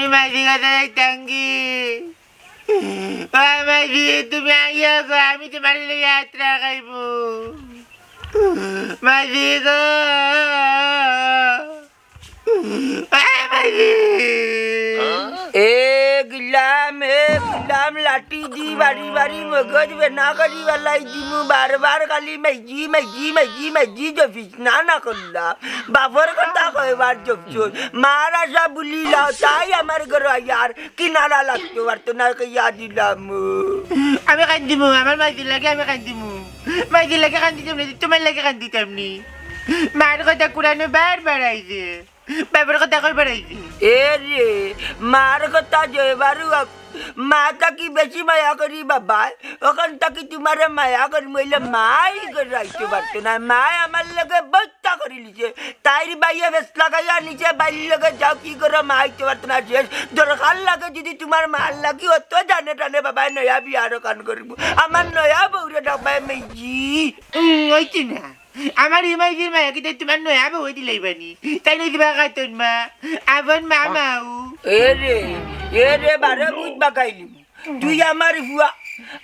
আমি মাঝি কথা ট্যাঙ্গি মাঝি তুমি আইয়া গো আমি তোমার যাত্রা খাইব মাঝি গো মাঝি গিলাম লাঠি দি বাড়ি বাড়ি মগজ বেনা করি বেলাই দিমু বারবার খালি মাইজি মাইজি মাইজি মাইজি জপিস না করলাম বাপর কথা কয়বার জপছুন মার আশা বুলিলাম তাই আমার ঘর আর কিনারা লাগতো পারতো না কইয়া দিলাম আমি কান্দিমু আমার মাইজি লাগে আমি কান্দিমু মাইজি লাগে কান্দিতাম না তোমার লাগে কান্দিতাম নি মার কথা কুরানো বারবার আইছে বাবার কথা কয়বার আইছে এ রে মার কথা জয়বারু মা তাকি বেশি মায়া করি বাবা ওখান তাকি তোমার মায়া করি মহিলা মাই রাইতে পারতো না মায় আমার লগে বস্তা করে নিছে তাইর বাইয়া বেশ লাগাইয়া নিচে বাইর লগে যাও কি করে মা আইতে পারতো না শেষ দরকার লাগে যদি তোমার মার লাগি অত জানে টানে বাবা নয়া বিয়ারও কান করব আমার নয়া বউরে ডাবাই মেজি ওইটি না আমার ইমাইজির মায়া কিন্তু তোমার নয়া বউ দিলাই বানি তাই না দিবা কাতন মা আবার মা মাউ এ রে বারে বুঝবা খাইলি তুই আমার হুয়া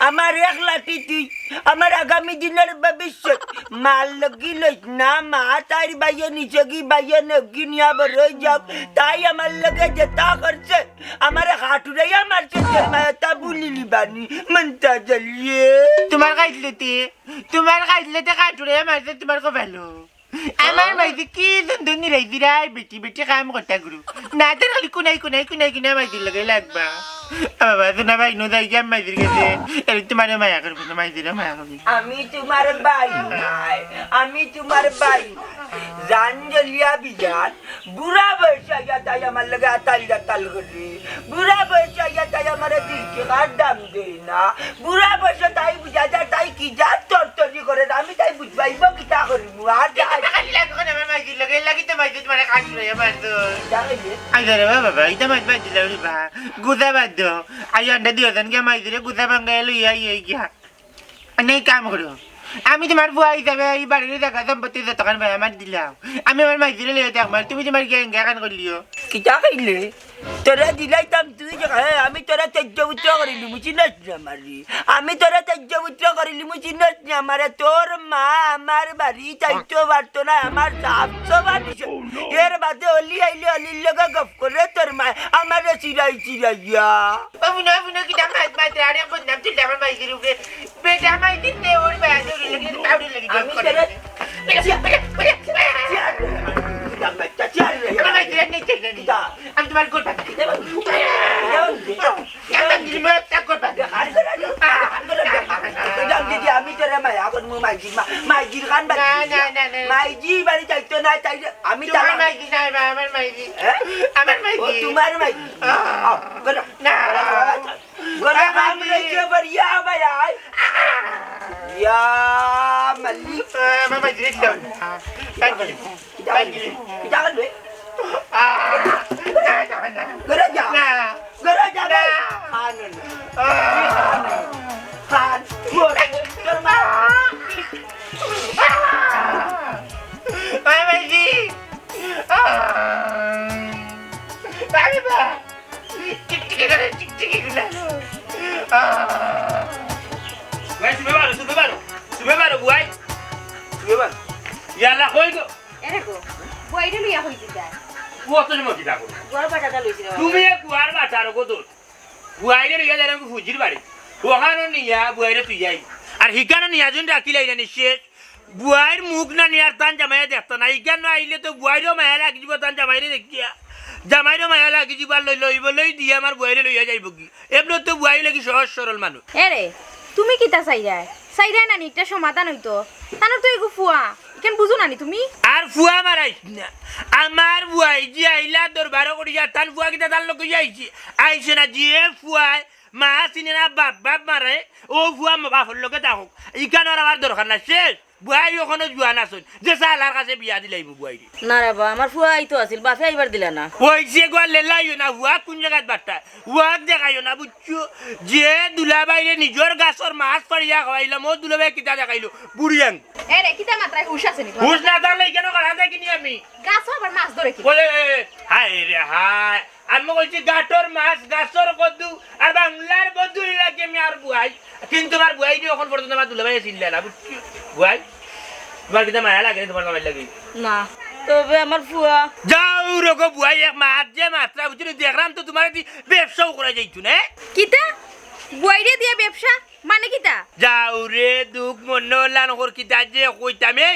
আমার এক লাঠি তুই আমার আগামী দিনের ভবিষ্যৎ মাল লগি লইস না মা তাই বাইয়ে নিচে কি বাইয়ে নগি নিয়া বরই যাও তাই আমার লগে যেটা করছে আমার হাটুরাইয়া মারছে তোর মায়াটা বুলিলি বানি মনটা জ্বলিয়ে তোমার কাইদলেতে কাটুরাইয়া মারছে তোমার কো ভালো আমার মাইজি কি সুন্দর নিরাইছি রাই বেটি বেটি কাম করতা গুরু না তো খালি কুনাই মাইজির লগে লাগবা বাবা শোনা ভাই নো যাই যাম মাইজির কাছে এর তোমার মায়া করবো না মাইজির মায়া করবি আমি তোমার ভাই আমি তোমার ভাই জান জ্বলিয়া বিজান বুড়া বয়সে আইয়া তাই আমার লগে আতাল করি বুড়া বয়সে আইয়া তাই আমার দিলকে কার দাম দেই না বুড়া বয়সে তাই বুঝা যায় তাই কি যা তরতরি করে আমি তাই বুঝবাইব কিতা করিব আর খালি লাগো না আমার মাইজির লগে লাগি তো মাইজি তোমার কাটুরাইয়া মারতো আইদারে বাবা ইতা মাইজি লাগি বা গুদা বাদ আইয়া আন্ডা দিও জান কে মাইজিরে গুদা ভাঙ্গাই লইয়া গিয়া নেই কাম করো আমি তোমার বুয়া হিসাবে এই বাড়ির জায়গা সম্পত্তি যতক্ষণ ভাই আমার দিলাম আমি আমার মাইজিরে লিয়ে দেখবার তুমি তোমার গেঙ্গা কান করলিও কিতা খাইলে তোরা দিলাইতাম তুই আমি তোরা তেজ্যপুত্র করিলি মুচি নাচ মারি আমি তোরা তেজ্যপুত্র করিলি মুচি নাচ মারে তোর মা আমার বাড়ি চাইতে পারতো না আমার সাতশো বাড়িছে এর বাদে অলি আইলে অলির লগে গপ করে তোর মা আমার চিরাইয়া অভিনয় কি দাম মাছ আরে বদনাম তুই আমার মাইজির উপরে বেটা মাইজির নে ওর বাড়ি লাগে পাউডি লাগে আমি তোরা আমি তোমার গোল পাচ্ছি আমি তোরা মায়া করবো মাইজির খান মাইজি বাড়ি চাইতো না চাই আমি তোমার মাইজি নাই আমার মাইজি আমার মাইজি তোমার মাইজি না গোলা কাম রইছে বড়িয়া ভাইয়া ইয়া মালিক আমার মাইজি রে দাও kita kan duit gereja kanan kan termal Ay, Maiji! Bakit ba? Tik-tiki ka na. Buhay, sumebaro, buhay. Sumebaro. Yala, hoy ko. এরকম বইটা লইয়া হইছে তাই Buhat na mo kita ko. বড় বাটাটা লইছিল Tumi ya kuar ba taro ko dot. Buhay na riya dara ko fujir bari. Buhano niya, buhay na tuyay. Ar hikano niya jun rakila ina ni shesh. Buhay muk na niya tan jamaya dekta na hikan na ile to buhay ro maya lagi jibo tan jamay re dekya. Jamay ro maya lagi jibo loi diya amar buhay re loiya jai bogi. Ebno to buhay lagi সহজ সরল মানুষ. এরে তুমি কিতা চাইরাই না নিটা সমাধান হইতো তানোর তো এগু ফুয়া কেন বুঝো নানি তুমি আর ফুয়া মারাইছ না আমার বুয়াই জি আইলা দরবার করিয়া তান ফুয়া কিতা তার লোক যাইছি আইছে না জি ফুয়া মা চিনে না বাপ মারে ও ফুয়া বাপর লোকে থাকুক ইকানোর আমার দরকার না শেষ বুয়াই ওখানে জুয়া নাচন যে সালার কাছে বিয়া দিলাইব বুয়াই না রে বা আমার ফুয়া আইতো আছিল বাপে আইবার দিলা না হইছে গো লেলাইও না হুয়া কোন জায়গাত বাট্টা হুয়া দেখাইও না বুঝছো যে দুলাবাইরে নিজর গাছর মাছ পাড়িয়া খাওয়াইলাম ও দুলাবাই কিতা দেখাইলো বুড়িয়াং এরে কিতা মাত্রায় হুশ আছে নি হুশ না থাকলে কেন করা দেখিনি আমি গাছ আবার মাছ ধরে কি বলে হায় রে হায় আমি বলছি গাটর মাছ গাছর কদ্দু আর বাংলার বন্ধু লাগে আমি আর বুয়াই কিন্তু আমার বুয়াই দিয়ে এখন পর্যন্ত আমার দুলাভাই চিনলে না বুঝছি বুয়াই তোমার কিন্তু মায়া লাগে তোমার মায়া লাগে না তবে আমার ফুয়া যাও রকো বুয়াই এক মাছ যে মাত্রা বুঝছি দেখলাম তো তোমার ব্যবসাও করা যাইতো না কিতা বইরে দিয়া ব্যবসা মানে কিতা যাও রে দুঃখ মনে হল্লান কর কিতা যে কইতামে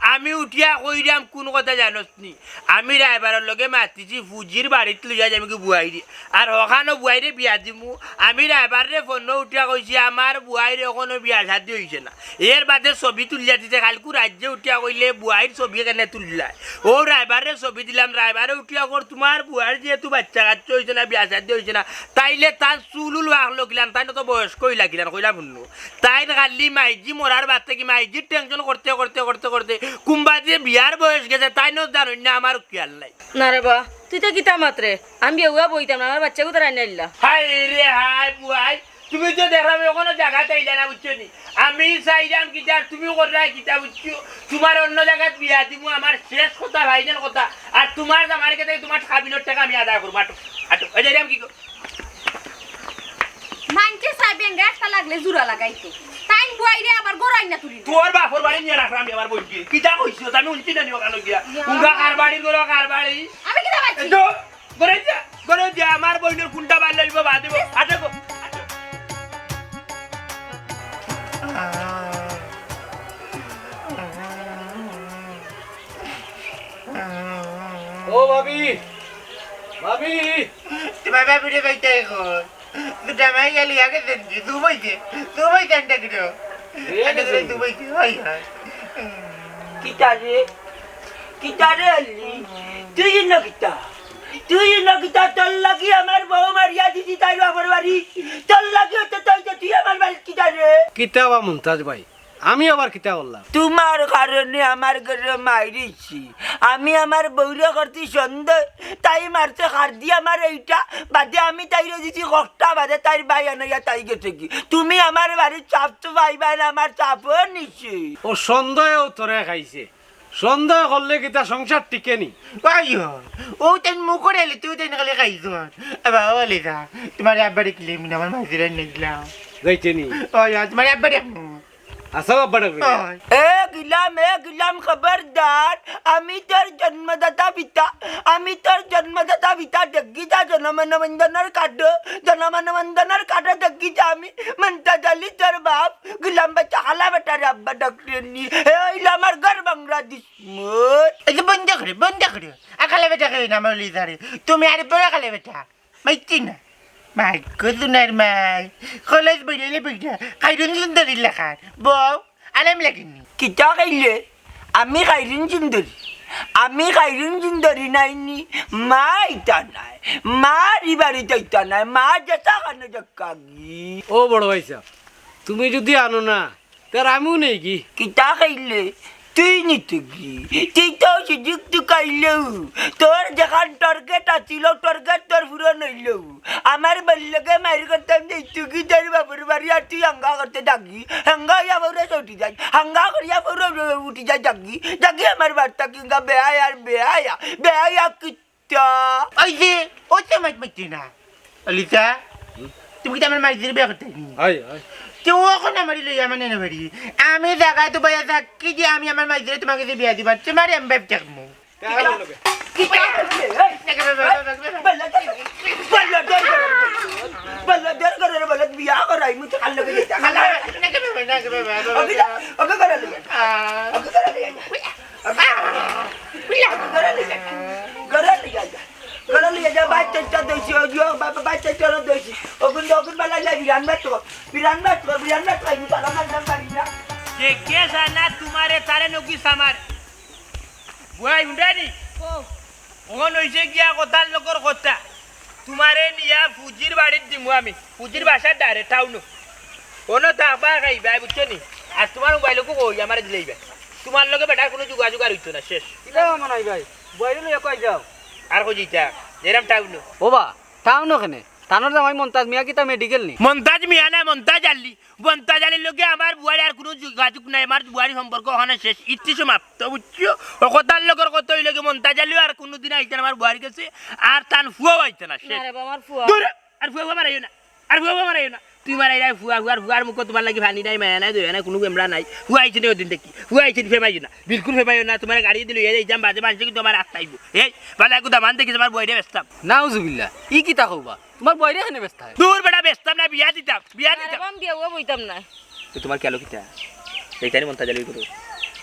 আমি উঠিয়া কইরাম কোন কথা জানোস নি আমি রায়বারের লগে মাতিছি ফুজির বাড়িতে লইয়া যাবি কি বুয়াইরে আর ওখানো বুয়াইরে বিয়া দিমু আমি রায়বারে ফোন উঠিয়া কইছি আমার বুয়াইরে এখনো বিয়া শাদি হইছে না এর বাদে ছবি তুলিয়া দিতে কালকু রাজ্যে উঠিয়া কইলে বুয়াইর ছবি কেনে তুললাই ও রায়বারে ছবি দিলাম রায়বারে উঠিয়া কর তোমার বুয়াইর যেহেতু বাচ্চা কাচ্চা হইছে না বিয়া শাদি হইছে না তাইলে তার চুলুল বাহলো কিলাম তাই তো বয়স্ক হইলা কিলাম কইলা শুনলো তাই খালি মাইজি মরার বাদ থেকে মাইজির টেনশন করতে করতে করতে করতে কুম্বা যে বিয়ার বয়স গেছে তাই নো জানোই না আমার খেয়াল নাই না রে বা তুই তো কিতা মাত্রে আমি বিয়া বইতাম না আমার বাচ্চাকে তো রান্না দিলা হাই রে হাই বুয়াই তুমি তো দেখলাম ওখানে জায়গা চাইলে না বুঝছো নি আমি চাইলাম কিতা তুমি করলাই কিতা বুঝছো তোমার অন্য জায়গায় বিয়া দিব আমার শেষ কথা ভাইজান কথা আর তোমার আমার কাছে তোমার খাবিনোর টাকা আমি আদায় করবো আটো আটো ওই যে আমি কি মানছে সাইবেন গাছটা লাগলে জুরা লাগাইতে তাই বইরে আবার গড়াই না তুলি তোর বাপর বাড়ি নিয়ে রাখলাম আমি আমার বইকে কিতা কইছো আমি উনছি না নিও কানো গিয়া উঙ্গা কার বাড়ি গরো কার বাড়ি আমি কিতা বাচ্চি তো গরে যা আমার বইনের কোনটা বাড়ি লইব বাদ দেব আটো গো ও ভাবি ভাবি তোমার বাবুরে বাইতে এখন দুটা মাই গেলি আগে দুবাইতে আনটা দিল দুবাইতে হয় হয় কিতা রে আলি তুই না কিতা তোর লাগি আমার বউ মারিয়া দিদি তাই আমার বাড়ি তোর লাগি হতে তুই আমার বাড়ি কিতা রে কিতাবা মুমতাজ ভাই আমি আবার কিতা বললাম তোমার কারণে আমার ঘরে মারিছি আমি আমার বউরে করছি সন্দেহ তাই মারতে খার দিয়ে আমার এইটা বাদে আমি তাইরে দিছি কষ্টা বাদে তাই ভাই আনাইয়া তাই গেছে কি তুমি আমার বাড়ির চাপ তো পাইবা না আমার চাপও নিচ্ছে ও সন্দেহ তোরে খাইছে সন্দেহ করলে কিতা সংসার টিকে নি আইও ও তেন মুখরে এলি তুই তেন খালি খাইছো আবার বলে যা তোমার আব্বারে কিলে মিনা আমার মাঝিরে নিয়ে দিলাম যাইতে নি ওই তোমার আব্বারে আসা বাবাটা এ গিলাম খবরদার আমি তোর জন্মদাতা পিতা দেখিতা জনমনবন্ধনের কার্ড দেখিতা আমি মনতা জালি তোর বাপ গিলাম বাচ্চা খালা বেটার আব্বা ডক্টর নি হইল আমার ঘর বাংলাদেশ এই যে বন্ধ করে আকালে বেটা খাই না আমার লিজারে তুমি আর বড় আকালে বেটা মাইতি না মাই কুদুনার মাই কলেজ বইলে বেটা কাইরুন সুন্দরী লেখার বউ আলাম লাগিনি কিতা খাইলে আমি খাইরিন সুন্দরী নাইনি মা ইটা নাই মা বাড়িতে ইটা নাই মা যেটা খানে দেখাগি ও বড় ভাই সাহেব তুমি যদি আনো না তার আমিও নেই কি কিতা খাইলে তুই নিতে কি তুই তো সুযোগ তুই খাইলেও তোর যেখান টার্গেট আছিল টার্গেট তোর পূরণ হইলেও আমার বাল্যকে মারি করতাম যে তুই তোর বাবুর বাড়ি আর তুই হাঙ্গা করতে ডাকি হাঙ্গা ইয়া বউরে উঠি যাই হাঙ্গা করিয়া বউরে উঠি যাই ডাকি আমার বার্তা কিংবা বেহায়া কিতা ওই তো মাইতি না লিজা তুমি কি আমার মাইজির বিয়ে করতে আয় আয় কেউ এখন আমার লইয়া মানে না বাড়ি আমি জায়গা তো বইয়া থাকি যে আমি আমার মাইজিরে তোমাকে যে বিয়া দিবার তোমার আমি ভাব থাকবো বিয়া করাই মুই তো কাল বাচ্চা দিয়েছি বাচ্চা চলো দিয়েছি ওগুন বেলা যাই বিরান যে কে জানা তোমারে তারে নকি সামার বুয়াই উন্ডানি ওখান হইছে গিয়া কথার লোকর কথা তোমারে নিয়া ফুজির বাড়ির দিমু আমি ফুজির বাসার ডারে টাউনো কোনো থাকবা খাইবা বুঝছো নি আর তোমার মোবাইলকে কই আমার দিলেইবা তোমার লগে বেটার কোনো যোগাযোগ আর হইতো না শেষ ভাই বইরে লইয়া কই যাও আর কই জিতা যেরাম টাউনো ও বা টাউন ওখানে তানোর জামাই মন্তাজ মিয়া কিতা মেডিকেল নি মন্তাজ মিয়া না মন্তাজ আলীর লোকে আমার বুয়ারি আর কোনো যোগাযোগ নাই আমার বুয়ারি সম্পর্ক ওখানে শেষ ইতি সমাপ্ত বুঝছো ও কথার লোকের কত হইলে মন্তাজ আলী আর কোনোদিন আইতে না আমার বুয়ারি কাছে আর তান ফুয়াও আইতে না শেষ না রে বাবা, আমার ফুয়া আর ফুয়া মারাইও না আর ফুয়া মারাইও না তুই মারাই নাই ফুয়ার মুখ তোমার লাগি ভানি নাই মায়া নাই দয়া নাই কোনো বেমরা নাই ফুয়া আইছে নি ওদিন দেখি ফুয়া আইছে ফেমাইও না বিলকুল ফেমাইও না তোমার গাড়ি দিল এই যাম বাজে মানুষ কিন্তু আমার রাস্তা আইব এই ভালো একটু দামান দেখি তোমার বইরে ব্যস্তাম নাউজুবিল্লাহ ই কিতা কইবা তোমার বয়রে এখানে ব্যস্ত হয় দূর বেটা ব্যস্তাম না বিয়া দিতাম আমি বিয়া হওয়া বইতাম না। তো তোমার কেলো কিতা এইটাই মন্তাজ আলী করো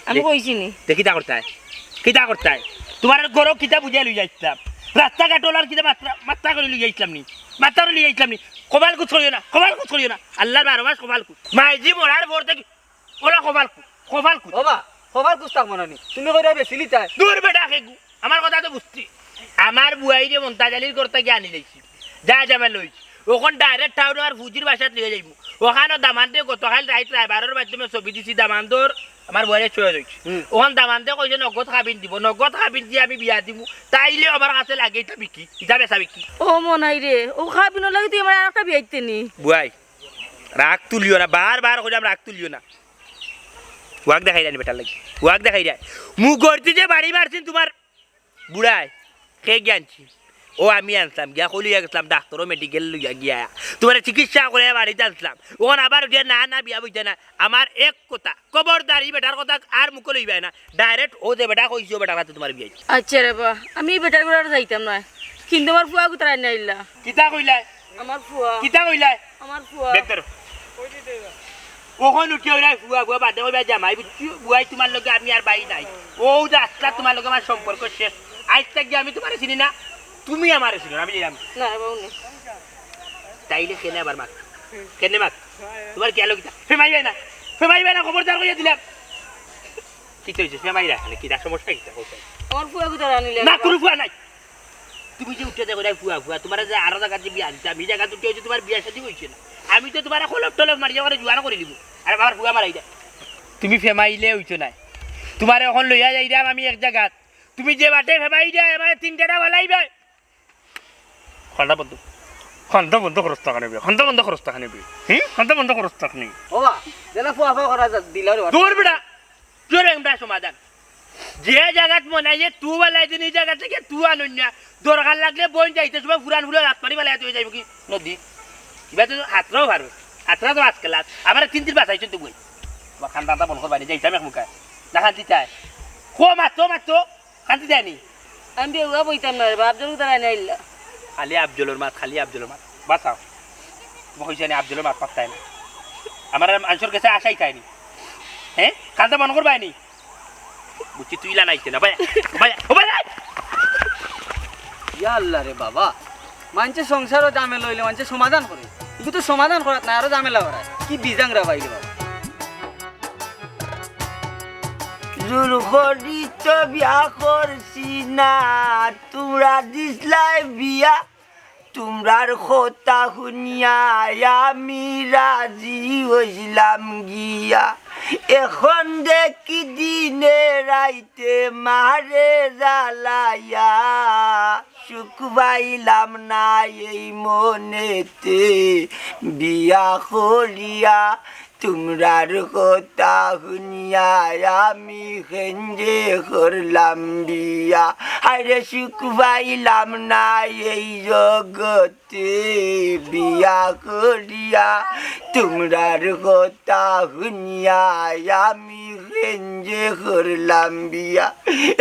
আমি কইছি নি দেখি তা করতে হয় তোমার গরো কিতা বুঝাই লই যাইতাম রাস্তাঘাট ওলার কিতা মাত্রা করে লই যাইতাম নি কবাল কুছ করিও না আল্লাহর 12 মাস কবাল কুছ মাইজি মরার পর থেকে ওলা কবাল কুছ বাবা খবর কুস্তাক মনানি তুমি কইরা বেছিলি তাই দূর বেটা খেগু আমার কথা তো বুঝছি আমার বুয়াই যে মন্তাজ আলীর করতে গিয়ে আনি লইছি যা যাবে লইছি ওখান ডাইরেক্ট টাউন আর ফুজির বাসাত লিয়ে যাইব ওখানে দামান দিয়ে গতকাল রাইট ড্রাইভারের মাধ্যমে ছবি দিছি দামান তোর আমার বয়সে চলে যাইছি ওখান দামান দিয়ে কইছে নগদ খাবিন দিব নগদ খাবিন দিয়ে আমি বিয়া দিব তাইলে আমার কাছে লাগে এটা বিকি এটা বেচা বিকি ও মনাই রে ও খাবিনো লাগে তুই আমার আরেকটা বিয়াইতে নি বুয়াই রাগ তুলিও না বার কইলাম রাগ তুলিও না ওয়াক দেখাই দেয় বেটার লাগে ওয়াক দেখাই দেয় মুখ করতে যে বাড়ি মারছেন তোমার বুড়াই কে জ্ঞানছি ও আমি আনতাম গিয়া কলিয়া গেছিলাম ডাক্তারও মেডিকেল লইয়া গিয়া তোমার চিকিৎসা করে বাড়িতে আনছিলাম ওখানে আবার উঠিয়া না বিয়া বুঝতে না আমার এক কথা খবরদারি বেটার কথা আর মুখ লইবাই না ডাইরেক্ট ও যে বেটা কইছো বেটার হাতে তোমার বিয়া আচ্ছা রে বা আমি বেটার করে যাইতাম না কিন্তু আমার ফুয়া কোথায় নাইলা কিতা কইলাই আমার ফুয়া কিতা কইলাই আমার ফুয়া বেটার ওখানে উঠে ওই ফুয়া বাদে ওই জামাই বুঝছি বুয়াই তোমার লগে আমি আর বাই নাই ও রাস্তা তোমার লগে আমার সম্পর্ক শেষ আজ থেকে আমি তোমার চিনি না তুমি আমার চিনো আমি জানি না বাবু না তাইলে কেনে আবার মাক তোমার কি আলো কিতা ফেমাইবে না খবরদার কইয়া দিলাম কি হইছে ফেমাইরা খালি কিটা সমস্যা কিটা কইছে আমার ফুয়া কোথায় আনিলে না কোনো ফুয়া নাই তুমি যে উঠে দেখো ফুয়া তোমার যে আরো জায়গা যে বিয়া দিতে আমি জায়গা উঠে হইছে তোমার বিয়া শাদী হইছে না আমি তো তোমার খলপ মারি যাওয়ারে জুয়ানো করে দিব আর আমার ফুয়া মারাই দেয় তুমি ফেমাইলে হইছো না তোমার এখন লইয়া যাইরাম আমি এক জায়গা তুমি যে বাটে ফেমাই দেয় আমার তিনটা ভালাইবে খন্দ বন্ধ খরচ টাকা নেবে খন্দ বন্ধ খরচ টাকা নেবে বাবা যেন ফুয়া করা দিলা রে দূর বেটা জোরে একটা সমাধান যে জায়গাত মনাই যে তু বালাই দিন এই জায়গা থেকে তু আনন্য দরকার লাগলে বন যাইতে সময় ফুরান ফুলে রাত পারি বেলায় তুই যাইব কি নদী এবার তো হাতরাও ভালো হাতরা তো আজকাল আমার 3 বাঁচাইছো তুই বই খান্দাটা বন করবানি যাইতাম এক মুখা না খান্তি চাই মাতো খান্তি যায়নি আমি বিয়া হওয়া বইতাম না রে বাপ জন কোথায় নাইলা খালি আফজলের মাত বাঁচাও তোমাকে হয়েছে আফজলের মাত পাত্তাই না আমার মানুষের কাছে আশাই চাইনি হ্যাঁ খান্তা মনে করবাইনি বুঝছি তুই লাইতে না ইয়া আল্লাহ রে বাবা মানছে সংসারও জামে লইলে মানছে সমাধান করে কিন্তু তো সমাধান করাত না আরো ঝামেলা করায় কি বিজাংরা বাইরে বাবা জুরখড়ি তো বিয়া করছি না তোমরা দিসলাই বিয়া তোমরার কথা শুনিয়া আমি রাজি হইলাম গিয়া এখন দেখি দিনে রাইতে মারে জ্বালাইয়া সুখ পাইলাম না এই মনেতে বিয়া করিয়া তোমরার কথা শুনিয়া আমি খেঞ্জে করলাম বিয়া আরে সুখ পাইলাম না এই জগতে বিয়া করিয়া তোমরার কথা শুনিয়া আমি খেঞ্জে করলাম বিয়া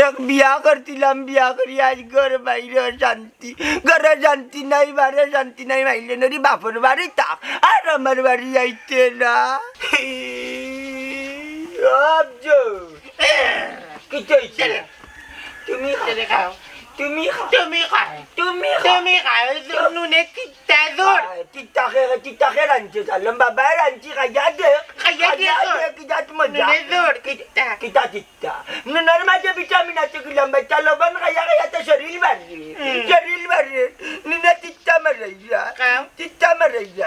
এক বিয়া করছিলাম বিয়া করি আজ ঘর বাইরে শান্তি ঘরে শান্তি নাই বারে শান্তি নাই মাইলে নরি বাপর বাড়ি তাক আর আমার বাড়ি আইতে না তুমি খাও নুনে কিতা জোর তিতাকে রাঞ্চে চালাম বাবা রাঞ্চি খাইয়া দে নুনে জোর কিতা কিতা নুনের মাঝে ভিটামিন আছে গিলাম বাচ্চা লবণ খাইয়া খাইয়া তো শরীর বাড়বে নুনে তিতা মারাইয়া খাও। চিত্তা মারাইয়া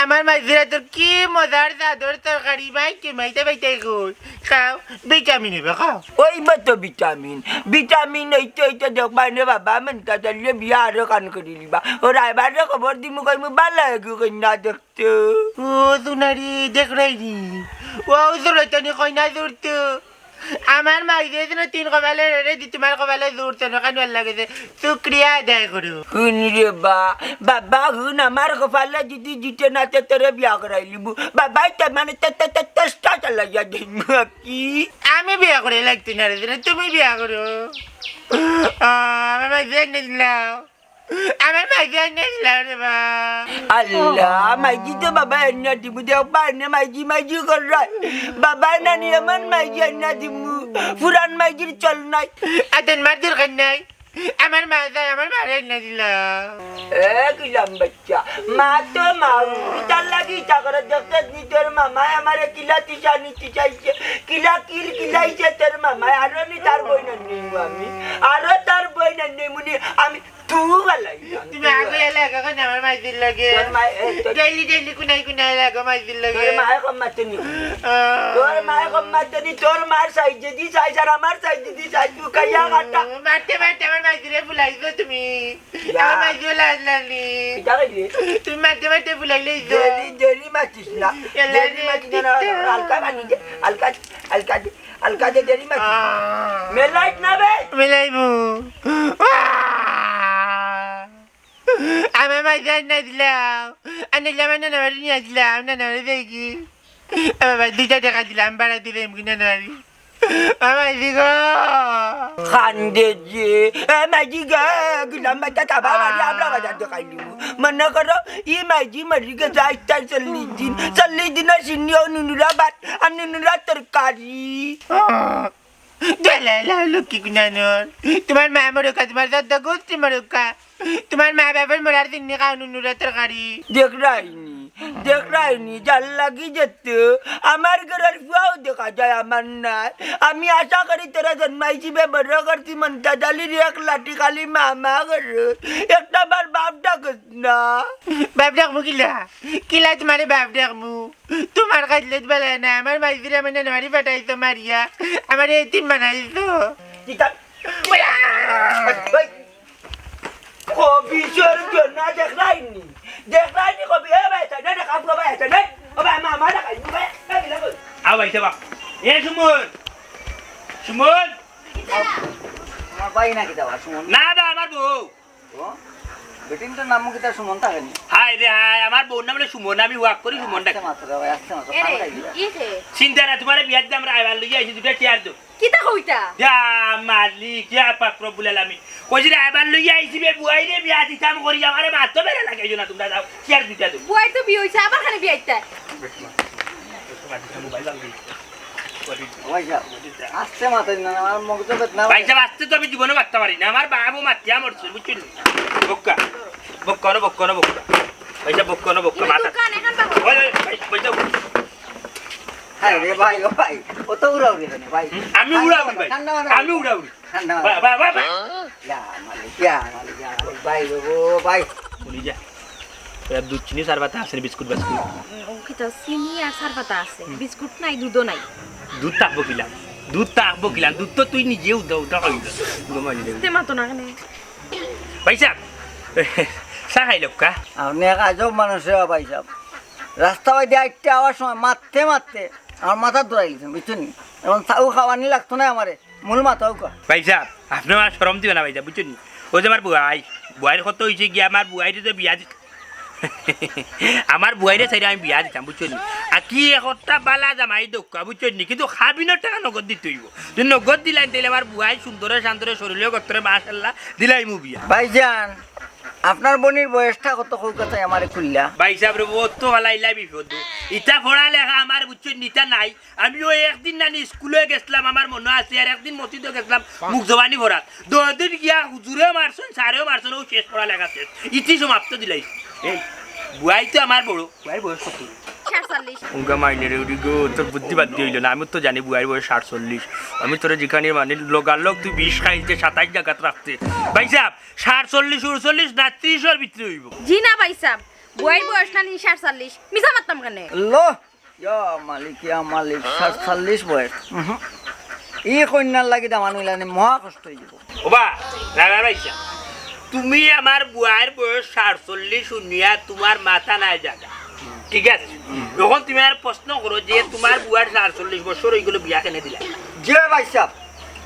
আমার মাইজিরা তোর কি মজার চাদর তরকারি মাইকে মাইতে বাইতে কই খাও ভিটামিন হবে খাও ওই মতো ভিটামিন ভিটামিন এইটা এইটা দেখবা নে বাবা মেনটা চালিয়ে বিয়া আরো কান করি লিবা ও রাইবারে খবর দিমু কইমু ভালো লাগু কইনা দেখতে ও তুনারি দেখ রাইনি ও জোরতনি কইনা জোরতো আমার মাইজে যেন 3 কপালে রে তোমার কপালে জোরতো না কেন লাগে শুক্রিয়া আদায় করো হুন রে বাবা হুন আমার কপালে যদি জিতে না তে তোরে বিয়া করাই লিবু বাবা তে মানে তে তে তে চেষ্টা চালাইয়া দিমু কি আমি বিয়া করে লাগতে না রে তুমি বিয়া করো আমার মাইজে এনে দিলাও আমার মাইজে এনে দিলাও রে বা আল্লাহ মাইজি তো বাবা এনে দিবু দেখবা এনে মাইজি করাই বাবা না নিয়মন মাইজি এনে দিমু পুরান মাইজির চল নাই আতেন মার দরকার নাই আমার মাইজে আমার মারে এনে দিলাও কিলাম বাচ্চা মা তো মা তার লাগি চাকরা দেখতে নি তোর মামা আমারে কিলা তিসা নিতে চাইছে কিলাইছে তোর মামা আরো নি তার বই না নেই আমি আরো তার বই না নেই মুনি আমি তু গালাই তুমি আগে লাগা কেন আমার মাইজির লাগে তোর মা ডেইলি কুনাই লাগা মাইজির লাগে তোর মায়ে কম মাতে নি তোর মায়ে কম মাতে নি তোর মার সাইজ যদি সাইজ আর আমার সাইজ যদি সাইজ তু কাইয়া কাটা মারতে আমার মাইজিরে ভুলাইছো তুমি আমার মাইজিও লাজলানি কিটা কইলে তুমি মারতে ভুলাইলেইছো দেরি মাতিস না দেরি মাতিস না হালকা বানি দে হালকা দে দেরি মাতিস মেলাইট না বে মিলাইবো আমার মাইজি আন্না দিলাম আন্না না বাড়ি নিয়ে আসলাম না বাড়ি দেখি আমার 2 টাকা দিলাম ভাড়া দিলাম কিনা নারি মাইজি গো খান্দে যে মাইজি গা গিলাম বাটা তাবা মারি আমরা বাজার দোকান নিবো মনে করো ই মাইজি মারি গে যাই তাই 40 দিন সিনিও নুনুরা বাট আর নুনুরা তরকারি লক্ষ্মী কুনানোর তোমার মা মরুকা তোমার দাদা গোষ্ঠী মরুকা তোমার মা বাবার মরার দিন খাওয়ানো নুরা তরকারি দেখ রাইনি জাল লাগি যেত আমার ঘরের ফুয়াও দেখা যায় আমার নাই আমি আশা করি তোরা জন্মাইছি বে বড় করছি মনটা ডালির এক লাঠি খালি মামা ঘর একটা বার বাপ ডাকস না বাপ ডাকবো কিলা তোমার বাপ ডাকবো তোমার কাজলে বেলা না আমার মাইজিরা মানে নারি পাঠাইছো মারিয়া আমার এতিম বানাইছো কবি জন্য দেখ রাইনি কবি এ ভাই তাই না কাপ ভাই তাই না ও ভাই মামা ডাকাই ভাই আও বাইতে বা এ সুমন আমার ভাই নাকি দাও সুমন না দা আমার বউ বেটিন তো নাম কি তার সুমন থাকেনি হাই রে হাই আমার বউ নাম সুমন আমি ওয়াক করি সুমন ডাক মাত্র ভাই আসছে মাত্র ইসে চিন্তা না তোমার বিয়ার দাম আইবার লইয়া আইছি দুটা চেয়ার দো কিতা কইতা যা মালিক যা পাত্র বুলালামি কইছি রে আইবার লইয়া আইছি বে বুয়াই রে বিয়া দিতাম করি আমারে মাত্র বেরে লাগাইছো না তোমরা দাও চেয়ার দুটা দো বুয়াই তো বিয়ে হইছে আবার খানে বিয়ে আইতা ভাই যা আসছে মাত্র না আমার মগজ বেদনা ভাই সাহেব আসতে তো আমি জীবনে মারতে পারি না আমার বাবু মাতিয়া মরছে বুঝছিস বক্কা বক্কা ভাই সাহেব বক্কা মাথা দোকান এখন বাবা ওই ভাই সাহেব হ্যাঁ রে ভাই ও ভাই ও তো উড়াউড়ি কেন ভাই আমি উড়াউড়ি ভাই আমি উড়াউড়ি ঠান্ডা বাবা ইয়া মালিক ভাই ও ভাই বলি যা এর দুধ চিনি সারবাতা আছে বিস্কুট কিতা চিনি আর সারপাতা আছে বিস্কুট নাই দুধও নাই দুধ তাকবো কিলাম দুধ তো তুই নিজেও দাও তে মাতো না কেন ভাই সাহেব চা খাই লোক কা আপনি এক আজব মানুষ রে ভাই সাহেব রাস্তা বাই দিয়ে আইতে আওয়ার সময় মারতে আমার মাথা দৌড়াই গেছেন বুঝছেন এখন তাও খাওয়ানি লাগতো না আমারে মূল মাথাও কা ভাই সাহেব আপনি আমার সরম দিবে না ভাই সাহেব বুঝছেন ও যে আমার বুয়াইর কত হয়েছে গিয়ে আমার বুয়াইরে যে বিয়া দিত আমার বুয়াইরে চাইলে আমি বিয়া দিতাম বুঝছেন আর কি একটা বালা জামাই দোকা বুঝছেন কিন্তু খাবিনের টাকা নগদ দিতে হইব তুই নগদ দিলাই তাইলে আমার বুয়াই সুন্দরে শান্তরে শরীরেও গত্তরে মাশাল্লাহ দিলাই মু বিয়া ভাইজান আপনার বোনের বয়সটা কত কলকাতায় আমারে খুললা ভাই সাহেব রে অত ভালাইলা বিপদ ইটা পড়া লেখা আমার বুঝছেন নিতা নাই আমি ওই একদিন নানি স্কুলে গেছিলাম আমার মনে আছে আর একদিন মসজিদে গেছিলাম মুখ জবানি ভরা 10 দিন গিয়া হুজুরে মারছেন সারেও মারছেন ও শেষ পড়া লেখা শেষ ইতি সমাপ্ত দিলাই এই বুয়াই তো আমার বড় বুয়াই বয়স কত 40 উঙ্গা মাইনে রে উড়ি গো তোর বুদ্ধি বাদ দিয়ে হইল না আমি তো জানি বুয়ার বয়স 47 আমি তোরে যেখানে মানে লোকাল লোক তুই 20 খাইতে 27 জায়গাত রাখতে ভাই সাহেব 47 48 না 30 এর ভিতরে হইব জি না ভাই সাহেব বুয়াইর বয়স না 47 মিছা মারতাম কেন লো ইয়া মালিক 47 বয়স এই কন্যার লাগি দামান হইলানে মহা কষ্ট হয়ে যাব ওবা রাগা ভাইসা তুমি আমার বুয়ার বয়স 47 শুনিয়া তোমার মাথা নাই জায়গা ঠিক আছে যখন তুমি আর প্রশ্ন করো যে তোমার বুয়ার 47 বছর হইগুলো বিয়া কেনে দিলা যে ভাই সাহেব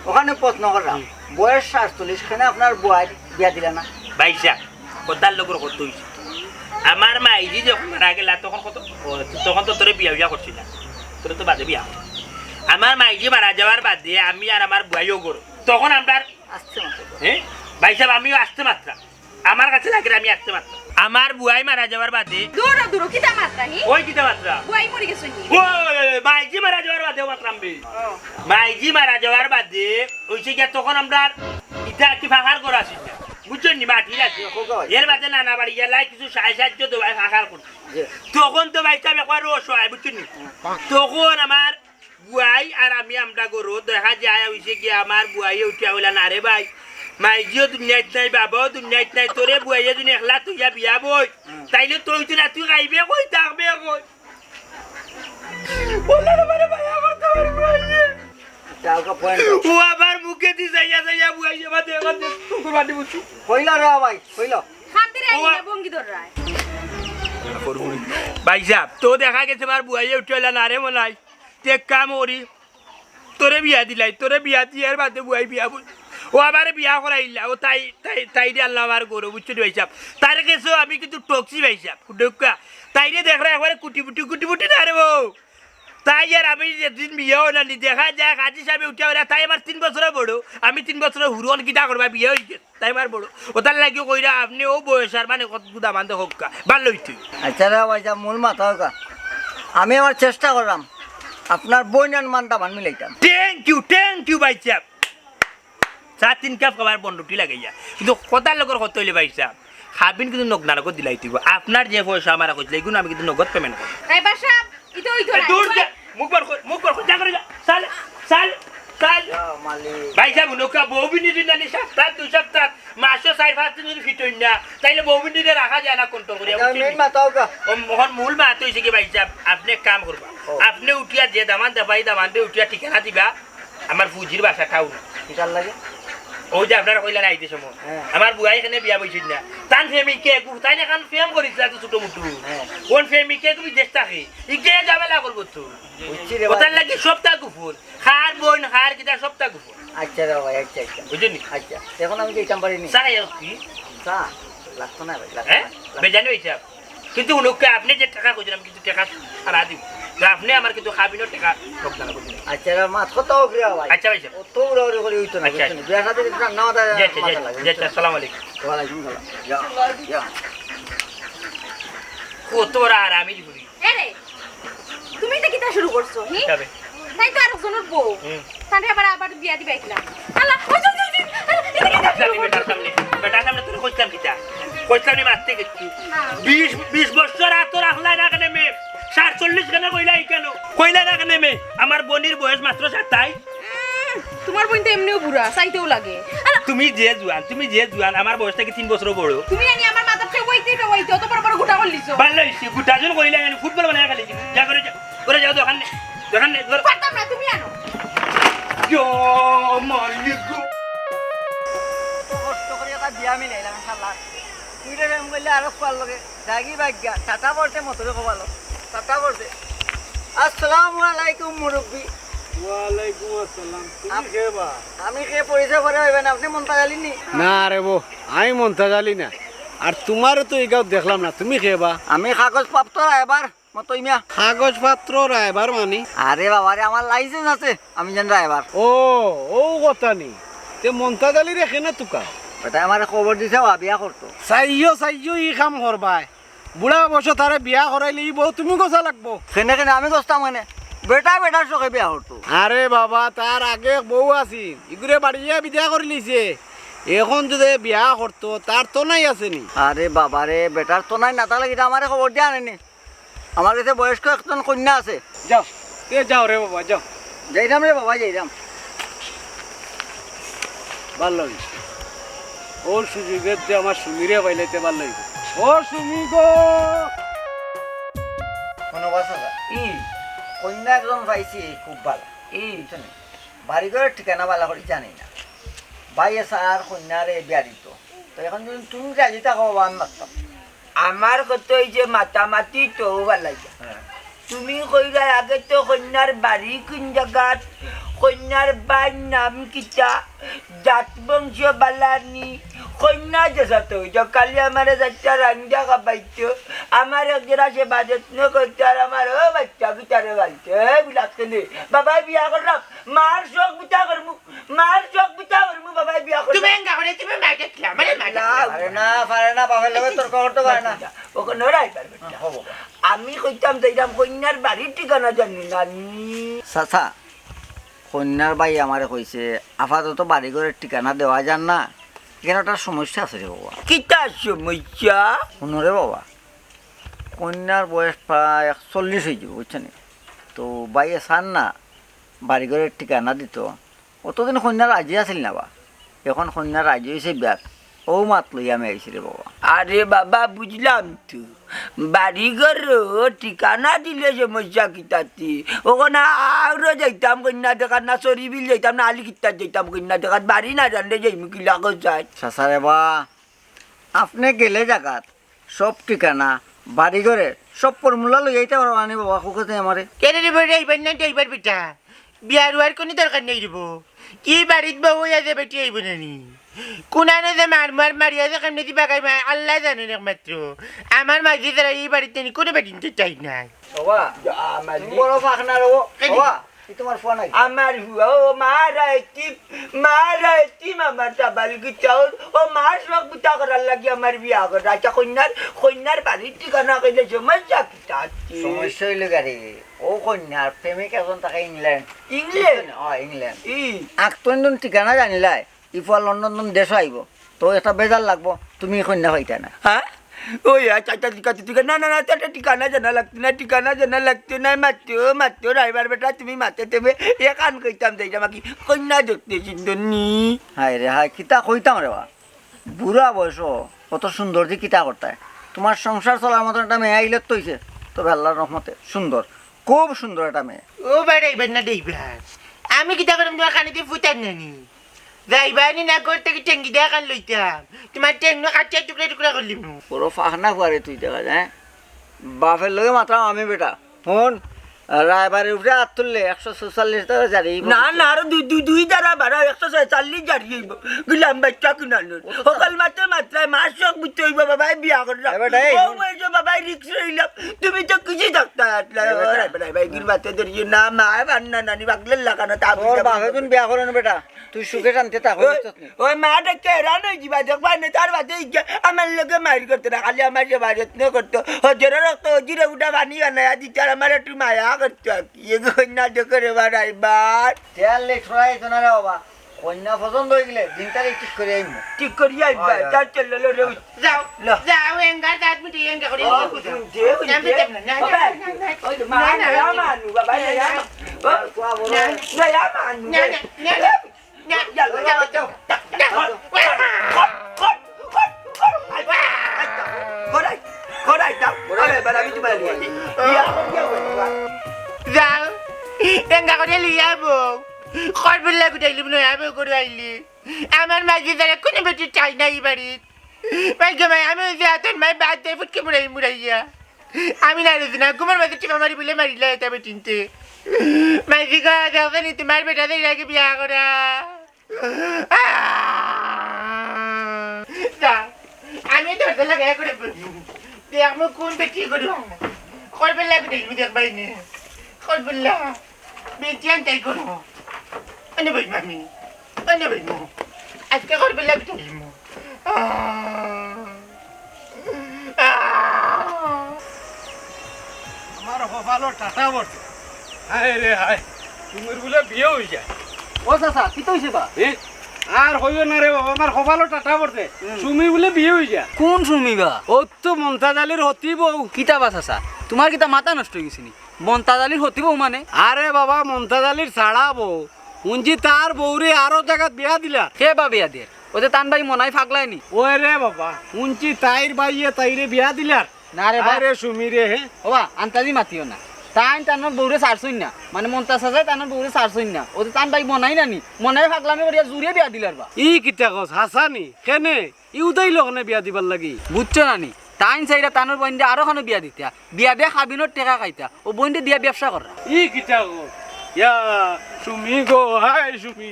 ওখানে প্রশ্ন করলাম বয়স 47 খানে আপনার বয় বিয়া দিলা না ভাইসা কথার লোকের কত হইছে আমার মাইজি যখন মারা গেলা তখন তো তোরে বিয়া করছিল না তোরে তো বাদে বিয়া আমার মাইজি মারা যাওয়ার বাদে আমি আর আমার বুয়াইও করো তখন আমরা আসছে মাত্র হ্যাঁ ভাই সাহেব আমিও আসতে মাত্রা আমার কাছে লাগে আমি আসতে মাত্রা আমার বুয়াই মারা যাওয়ার বাদে দূর দূর কিতা মারতা হি ওই কিতা মাত্রা বুয়াই মরে গেছে নি ওই মাইজি মারা যাওয়ার বাদে মাত্রাম বে মাইজি মারা যাওয়ার বাদে ওইছে কি তখন আমরা ইটা কি ফাঁকার করা আছে বুঝছেন নি মাটি আছে এর বাদে নানা বাড়ি গেলাই কিছু সাহায্য দেওয়াই ফাঁকার করছে তখন তো ভাই সাহেব একবার রস হয় বুঝছেন নি তখন আমার বুয়াই আর আমি আমরা গরু দেখা যায় হইছে কি আমার বুয়াই উঠিয়া হইলা না রে ভাই মাইজিও দুনিয়াত নাই বাবাও দুনিয়াত নাই তোরে বুয়াইয়ে যদি একলা তুই বিয়া বই তাইলে তুই তো না তুই খাইবে কই থাকবে কই বললে না মানে ভাই আমার তো বুয়াইয়ে টাকা পয়েন্ট ও আবার মুখে দি যাইয়া বুয়াইয়ে বাদে তোর বাড়ি বুঝু কইলা রে ভাই কইলা খাতিরে আইনা বঙ্গি ধর রায় ভাই সাহেব তো দেখা গেছে আমার বুয়াইয়ে উঠিলা না রে মলাই তে কাম করি তোরে বিয়া দিলাই তোরে বিয়া দিয়ার বাদে বুয়াই বিয়া বল ও আবার বিয়া করাইলা ও তাই তাই তাই দিয়ে আল্লাহ আমার গরু বুঝছো ভাই সাহেব তার কাছে আমি কিন্তু টকছি ভাই সাহেব ডোকা তাই দিয়ে দেখরা একবারে কুটি ফুটি না রে বউ তাই আর আমি যেদিন বিয়েও না দেখা যায় কাজী সাহেব উঠে তাই আমার 3 বছরের বড় আমি 3 বছরের হুরন কিটা করবা বিয়ে হয়েছে তাই আমার বড় ওটার লাগিও কইরা আপনি ও বয়স আর মানে কত গুদা মানতে হোক ভালো হইতে আচ্ছা রে ভাই সাহেব মূল মাথা হোক আমি আমার চেষ্টা করলাম আপনার বইনান মানটা মান মিলাইতাম থ্যাংক ইউ ভাই সাহেব 3 কাপ খাবার বন্ধুটি লাগাইয়া কিন্তু কথার লোকের কত হইলে ভাই সাহেব খাবিন কিন্তু নগদ নগদ দিলাই দিব আপনার যে পয়সা আমার কইলে এগুলো আমি কিন্তু নগদ পেমেন্ট করব ড্রাইভার সাহেব ইতো হইতো না দূর যা মুখ বড় যা করে যা সাল মালিক ভাই সাহেব নৌকা বউবিনি দিন জানি সপ্তাহ 2 সপ্তাহ মাসে 4-5 দিন যদি ফিটই না তাইলে বউবিনি দিয়ে রাখা যায় না কোনটা করে মেন মাথা হোক ও মোহন মূল মাত হইছে কি ভাই সাহেব আপনি এক কাম করবা আপনি উঠিয়া যে দামান দেবাই দামান দিয়ে উঠিয়া ঠিকানা দিবা আমার ফুজির বাসা টাউন কিটার লাগে ও যে আপনারা কইলেন আইতে সময় আমার বুয়াই এখানে বিয়া বইছিল না তান ফেমিকে তাই না কান ফেম করিস তো ছোট মুটু কোন ফেমিকে তুমি দেশ থাকে ইকে ঝামেলা করবো তো বুঝছি রে ওটার লাগি সপ্তাহ গুফুর খার বোন খার কিটা সপ্তাহ গুফুর আচ্ছা রে ভাই আচ্ছা বুঝলি আচ্ছা এখন আমি যেতাম পারিনি সাই কি চা লাগতো না ভাই হ্যাঁ বেজানো হিসাব কিন্তু উনুকে আপনি যে টাকা কইছেন আমি কিন্তু টাকা সারা দিব আপনি আমার কিন্তু খাবিনো টাকা রক্তানা করছেন আচ্ছা রে মাত কত হোক রে ভাই আচ্ছা ভাই সাহেব তো উড়াউড়ি করে হইতো না আচ্ছা, বিয়া সাথে না মাথা জি আসসালামু আলাইকুম ওয়ালাইকুম সালাম যা কত আর আমি দিব এরে তুমি তো কিতা শুরু করছো হি তবে তাই তো আরেকজনের বউ তাহলে আবার বিয়া দিবা একলা আল্লাহ বেটার সামনে তোর কইতাম কিটা কইতাম নি মারতে গেছি 20 বছর আতো রাখলা না কেন মে 47 কেন কইলা না কেন মে আমার বনির বয়স মাত্র 27 তোমার বোন তো এমনিও বুড়া চাইতেও লাগে তুমি যে জুয়ান আমার বয়স থেকে 3 বছর বড় তুমি জানি আমার মাথার থেকে ওইতে অত বড় বড় গোটা করলিছো ভালো হইছে গুটাজন কইলা আমি ফুটবল বানায় খালি যা করে যাও দোকান নে পারতাম না তুমি আনো জো মালিক কষ্ট করে একটা বিয়া মিলাইলাম শালা তুই রে এম কইলে আর কোয়ার লগে জাগি ভাগ্যা টাটা পড়তে মতরে কবালো টাটা পড়তে আসসালামু আলাইকুম মুরব্বি ওয়ালাইকুম আসসালাম তুমি কে বা আমি কে পরিচয় করে হইবেন আপনি মনটা জালিনি না রে বো আমি মনতা জালি না আর তোমারও তো এই গাঁও দেখলাম না তুমি কে বা আমি কাগজ প্রাপ্ত রায়বার মতো ইমিয়া কাগজপত্র রায়বার মানি আরে বাবা রে আমার লাইসেন্স আছে আমি জান রায়বার ও ও কথা নি তে মনতা জালি রেখে না তুকা এটা আমার খবর দিছে বিয়া করতো চাইও ই কাম করবাই বুড়া বছর তারে বিয়া করাইলে ই বউ তুমি গোছা লাগবো কেনে কেনে আমি গস্তাম মানে বেটার চোখে বিয়া করতো আরে বাবা তার আগে বউ আছিল ইগুরে বাড়িয়ে বিয়া করে লিছে এখন যদি বিয়া করতো তার তো নাই আছে নি আরে বাবা রে বেটার তো নাই না তাহলে এটা আমার খবর দিয়া আনেনি আমার কাছে বয়স্ক একজন কন্যা আছে। যাও কে যাও রে বাবা যাও যাইরাম রে বাবা যাইরাম। ভাল লাগিছে ওর সুযোগের যে আমার সুমিরে পাইলাইতে ভাল লাগিছে ও সুমি গো কোনো বাসা ই কন্যা একজন পাইছি খুব ভালো। ই বাড়ি ঘরের ঠিকানা ভালো করে জানি না, ভাই এসে আর কন্যারে বিয়া দিত। তো এখন যদি তুমি রাজি থাকো বাবা আমি মারতাম। আমার কত এই যে মাতামাতি তো ভাল লাগে। তুমি কইরা আগে তো কন্যার বাড়ি কোন জায়গাত, কন্যার বাড়ির নাম কিতা, জাত বংশ বালানি, কন্যা যেসা তো কালি আমার যাত্রা রান্দা খাবাইতো, আমার একজরা সে বাজত্ন করতে আর আমার ও বাচ্চা কিতারে বালছে বিলাতে নে বাবাই বিয়া করলাম, মার শোক বিতা করমু, মার শোক বিতা করমু, বাবাই বিয়া তুমি করলাম। এঙ্গা করে তুমি মাইকে খেলা মানে মাইকে পারে না বাবার লগে তর্ক করতে পারে না। ওখানে ওরাই পারবে না। আমি কইতাম যাইতাম কন্যার বাড়ির ঠিকানা জানি না চাচা কন্যার ভাই আমারে কইছে আপাতত বাড়ি ঘরের ঠিকানা দেওয়া যান না, এখানে একটা সমস্যা আছে রে বাবা। কিতা সমস্যা? শুনো রে বাবা, কন্যার বয়স প্রায় 41 হয়ে যাবে বুঝছেন। তো ভাইয়ে চান না বাড়ি ঘরের ঠিকানা দিত। অতদিন কন্যা রাজি আছিল না বা, এখন কন্যা রাজি হয়েছে বিয়াত, ও মাত লই আমি আইছি রে বাবা। আরে বাবা বুঝলাম তো, বাড়িঘর ঠিকানা দিলে সমস্যা কিতাতি, ওখানে আরো যাইতাম কন্যা দেখাত না, চরিবিল যাইতাম না, আলি কিতার যাইতাম কন্যা দেখাত, বাড়ি না জানলে যাইমু কিলা যায়। চাচা রে বা, আপনি গেলে জায়গাত সব ঠিকানা বাড়ি ঘরে সব ফর্মুলা লই আইতে পারো আনি বাবা কুকুতে আমারে। কেন রে বড় এইবার না এইবার বেটা বিয়ার হওয়ার কোনো দরকার নেই রেবো। কি বাড়িত বউ আছে বেটি আইব নানি, কোনানো যে মার মারিয়া যে কেমনে দিবা গাই আল্লাহ জানেন একমাত্র। আমার মাঝে যারা এই বাড়িতে নি কোনো বেটি নিতে চাই নাই। বাবা তুমি বড় ফাঁকনা রে বাবা, এই তোমার ফোন আই। আমার হুয়া ও মারা এতিম আমার টাবাল গিটাও ও মার শখ বিতা করার লাগি আমার বিয়া করা। আচ্ছা কন্যার বাড়ির ঠিকানা কইলে সমস্যা কিতাতি? সমস্যা হইল গাড়ি ও কন্যার প্রেমিক এখন থাকে ইংল্যান্ড। ইংল্যান্ড? ইংল্যান্ড ই আকতন ঠিকানা জানিলাই ইফা লন্ডন দেশ আইব, তো একটা বেজার লাগবো তুমি কন্যা হইতা না। হ্যাঁ ওই আচ্ছা ঠিকানা না ঠিকানা জানা লাগতো না মাত্র রাইবার বেটা তুমি মাতে দেবে এ কান কইতাম যাই আমাকে কন্যা দেখতে চিন্তনি। হাই রে হাই কিতা কইতাম রে বা, বুড়া বয়স কত সুন্দর যে কিতা করতায়। তোমার সংসার চলার মতন একটা মেয়ে আইলে তো হইছে, তবে আল্লাহর রহমতে সুন্দর, খুব সুন্দর একটা মেয়ে। ও বাড়ি এইবার না দেখবার আমি কিতা করলাম তোমার কানে দিয়ে ফুটার নানি যাইবানি না করতে কি টেঙ্গি দেয়া কান লইতাম তোমার টেঙ্গি কাটিয়া টুকরা টুকরা করলিম। বড় ফাঁকনা ফুয়ারে তুই দেখা যায়, বাপের লগে মাত্রা আমি বেটা ফোন রায়বারে উঠে হাত তুললে 144 টাকা জারি। না আরো দুই দ্বারা বাড়া 140 জারি হইব গুলাম বাচ্চা কিনানোর সকাল মাত্রায় মাস শখ বুঝতে হইব বাবাই বিয়া করলাম বাবাই রিক্স রইলাম তুমি তো কিছু থাকতা ভাই গিরবাতে ধরিয়ে না মা বান্না নানি বাগলের লাগানো তা তোর বাপে তুই বিয়া করেন বেটা, তুই সুখে শান্তি থাকো। ওই মাটা কেরান হয়ে যাবা দেখবা না তার বাদে আমার লোকে মারি করতো না, খালি আমার যে বাড়িতে করতো হজরে রক্ত হজিরে উঠা বানি বানায় দিচ্ছে আর আমার একটু মায়া করতো আর কি কন্যা করে বাড়াইবার তেল লে ছড়াই তো না রে বাবা, কন্যা পছন্দ হয়ে গেলে দিন তারিখ ঠিক করে আইমু। ঠিক করি আইবা তার চললো রে যাও যাও এঙ্গা দাঁত মিটি এঙ্গা করে যাও এঙ্গা করে লিয়া বউ খরবুল্লা গুটাইলি নয় আমি করে আইলি আমার মাঝে যারা কোনো বেটি চাই না এই বাড়ির ভাইকে ভাই আমি ওই যে হাতের মাই বাদ দেয় ফুটকে মুড়াইয়া আমি না রেছি না ঘুমার মাঝে টিপা মারি বলে মারিলে তবে চিনতে মাইজি গা দেখনি তোমার বেটা দিয়ে আগে বিয়া করা আমি দরজা লাগাই করে দেখ মো কোন বেটি করি খরবুল্লা গুটাইলি দেখ বাইনি খরবুল্লা বেটি আনটাই করো Ano ba yung mami? Ano ba mo? At ka korbelag tayo mo. আমার ভালো টাটা বলছে হায় রে হায় তুমি বলে বিয়ে হয়ে যায়। ও চাচা কি হইছে বা? আর হইও না রে বাবা, আমার কপালও টাটা পড়ছে সুমি বলে বিয়ে হয়ে যায়। কোন সুমি বা? ও তো মমতাজ আলীর হতি বউ। কিতা বাস আসা তোমার কিতা মাথা নষ্ট হয়ে গেছে নি মমতাজ আলীর হতিব মানে আরে বাবা মমতাজ আলীর ছাড়া বউ শুনছি তার বউরে আরো জায়গাত বিয়া দিলা কে বা বিয়া দিয়ে ওদের তান ভাই মনাই ফাগলায়নি ওই রে বাবা শুনছি তাইর বাইয়ে তাইরে বিয়া দিলার না রে ভাই আরে সুমিরে হে ওবা আন্তাজি মাতিও না তাই তানোর বউরে সারছই না মানে মমতাজ সাজাই তানোর বউরে সারছই না ওদের তান ভাই মনাই নানি মনাই ফাগলামি করিয়া জুড়ে বিয়া দিলার বা ই কিতা কস হাসানি কেনে ইউদাই লগনে বিয়া দিবার লাগি বুঝছো নানি তাইন চাইরা তানোর বইন্দে আরো খানো বিয়া দিতা বিয়া দিয়ে খাবিনোর টেকা খাইতা ও বইন্দে দিয়া ব্যবসা করা ই কিতা কস ইয়া সুমি গো হাই সুমি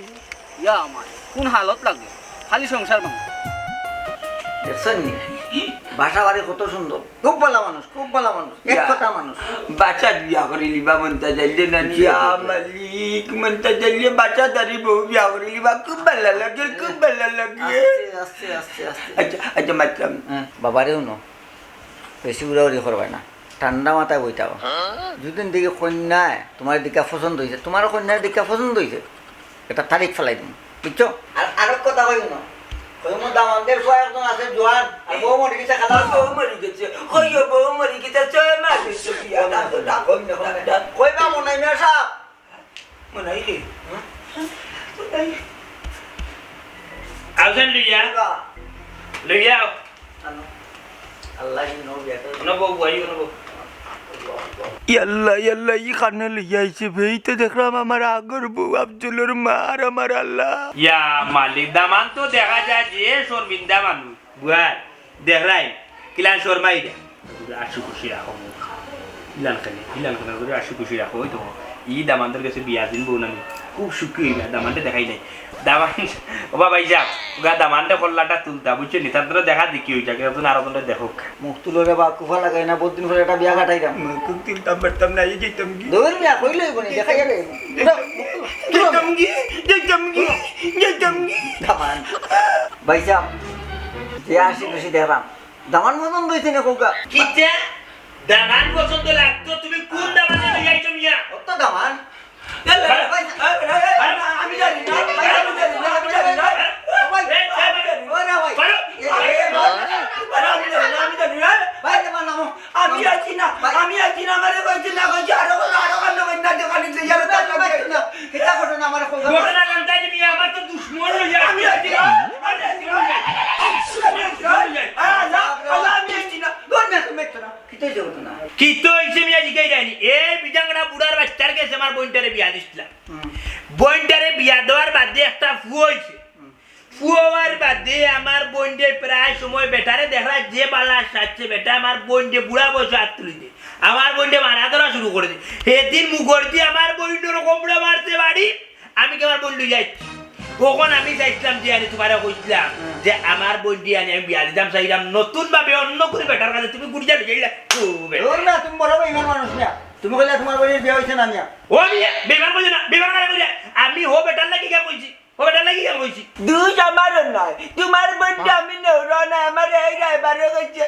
ইয়া আমার কোন হালত লাগে খালি সংসার ভাঙ দেখছেন নি বাসা বাড়ি কত সুন্দর, খুব ভালো মানুষ, খুব ভালো মানুষ, এক কথা মানুষ। বাচ্চা বিয়া করে লিবা মনতা যাইলে নানি মালিক মনতা যাইলে বাচ্চা দাঁড়ি বউ বিয়া করে লিবা খুব ভালো লাগে, খুব ভালো লাগে। আস্তে আস্তে আস্তে আচ্ছা আচ্ছা মাতলাম বাবারেও ন বেশি উড়াউড়ি করবাই না, ঠান্ডা মাথায় বইটাও। যদি দিকে কন্যায় তোমার দিকে পছন্দ হয়েছে, তোমারও কন্যার দিকে পছন্দ হয়েছে, একটা তারিখ ফেলাই দিন, বুঝছো? আর আরো কথা কই না, দামানদের একজন আছে জোয়ান, আর বউ মরে গেছে, খালা বউ মরি গেছে, কইও বউ মরি গেছে, 6 মাস হইছে বিয়া ডাকো ডাকো না কইবা মনে মেয়ে সাহেব মনে হয় কি আউছেন লইয়া আল্লাহ নো বিয়া নবো বই নবো ইয়াল্লা ইয়াল্লা ই কানে লইয়া আইছে ভাই, তো দেখলাম আমার আগর বউ আব্দুলের মা আর আমার আল্লাহ। ইয়া মালিক দামান তো দেখা যায় যে শর্মিন্দা মানুষ বুয়ার দেখলাই কিলান শর্মাই দে আশু খুশি রাখো ইলান খানে করে আশু খুশি রাখো ওই তো ই দামানদের কাছে বিয়া দিন বউ নানি খুব সুখী হইবা, দামানটা দেখাই নাই দামান ও বাবা ইসা ওগা দামানটা কল্লাটা তুলতা বুঝছো নি, তার দেখা দেখি হইছা কিন্তু আরো তোমরা দেখো মুখ তুলরে বা কুফা লাগাই না, বহুত দিন পরে একটা বিয়া কাটাইলাম। খুব তুলতাম পারতাম না, এই যেতাম কি দৌড় মিয়া কইলে বনি দেখাই যাবে যেতাম কি যেতাম কি যেতাম কি দামান ভাইসা যে আসি খুশি দেখলাম, দামান মতন দইছে না কোকা কিটা দামান পছন্দ লাগতো, তুমি কোন দামানে লইয়াইছো মিয়া? কত দামান আমি জানি না আমি জানি না আমি জানি না আমি আছি না আমার কইছি না কইছি আরো কান্ড কইনা দোকানে যাই কিতা ঘটনা আমার কোকা ঘটনা জানতে মিয়া আমার তো দুশমন লইয়া আমি আছি না আমি আছি না আমি আছি না দোনে তুমি তো না কিতা ঘটনা কি তো হইছে মিয়া জিগাই রানি এই বিজাঙ্গনা বুড়ার বাচ্চার কাছে আমার বইনটারে বিয়া দিছিলাম, বইনটারে বিয়া দেওয়ার বাদে একটা ফুয়ো হইছে, ফুয়োর বাদে আমার বইন্ডে প্রায় সময় বেটারে দেখা যে বালা সাজছে বেটা আমার বইন্ডে বুড়া বয়সে হাত তুলি দে, আমার বইন্ডে মারা ধরা শুরু করে দে, সেদিন মুখর দিয়ে আমার বইন্ডের কোমড়া মারতে বাড়ি, আমি কি আমার বইন্ডু যাইছি কখন আমি চাইছিলাম যে আনি তোমার কইছিলাম যে আমার বইন্ডি আনি আমি বিয়া দিতাম চাইলাম নতুন ভাবে অন্য করে বেটার কাছে তুমি গুড়িয়া লইলা না তুমি বড় ইমান মানুষ না, তুমি কইলা তোমার বইয়ের বিয়া হইছে না মিয়া? ও মিয়া বেমান কইছ না, বেমান করে কইলা আমি হো বেটার লাগি কেন কইছি, ও বেটার লাগি কেন কইছি? দুই আমার নয় তোমার বন্ধু আমি নেওরা না আমার এই রাইবারে গেছে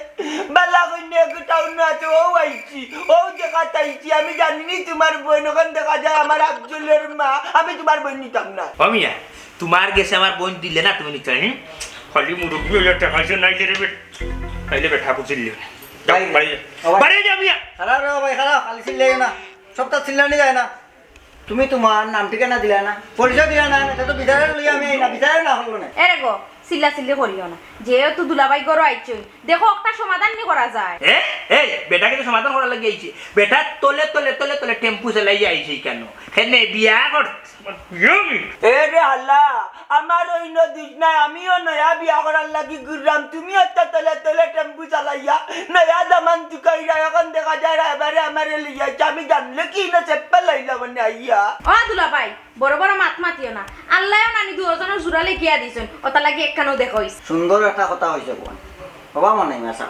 বালা কইনে কোথাও না তো ও আইছি ও দেখা তাইছি আমি জানিনি তোমার বোন ওখান দেখা যায় আমার আব্দুলের মা, আমি তোমার বোন নিতাম না। ও মিয়া তোমার গেছে আমার বোন দিলে না তুমি নিতে হ্যাঁ খালি মুরব্বী হইলে টাকা আছে নাই রে বেট তাইলে বেটা বুঝিলে বাড়ি যা মিয়া খারাপ রে ভাই খারাপ, খালি চিল্লাই না, সবটা চিল্লানি যায় না। তুমি তোমার নাম ঠিকানা দিলা না, পরিচয় দিলা না, এটা তো বিচারে লই আমি না, বিচারে না হলো না। এরে গো চিল্লা চিল্লি করিও না, যেহেতু দুলাবাই গরো আইছই দেখো একটা সমাধান নি করা যায়। এই বেটাকে তো সমাধান করা লাগি আইছে, বেটা তলে তলে তলে তলে টেম্পু চালাই আইছে কেন হেনে বিয়া কর এ রে আল্লাহ আমার ওই নদীস নাই, আমিও নয়া বিয়া করার লাগি ঘুরলাম, তুমি একটা তলে তলে টেম্পু চালাইয়া নয়া দামান তুকাইরা এখন দেখা যায় এবারে আমার লিয়াইছে, আমি জানলে কি না চেপ্পা লাইলা মানে আইয়া। ও দুলাবাই বড় বড় মাত মাতিও না, আল্লাহও নানি দুজনের জোড়ালে গিয়া দিছেন, ওটা লাগি একখানো দেখাইছ। সুন্দর একটা কথা হয়েছে বোন, বাবা মনে মেসা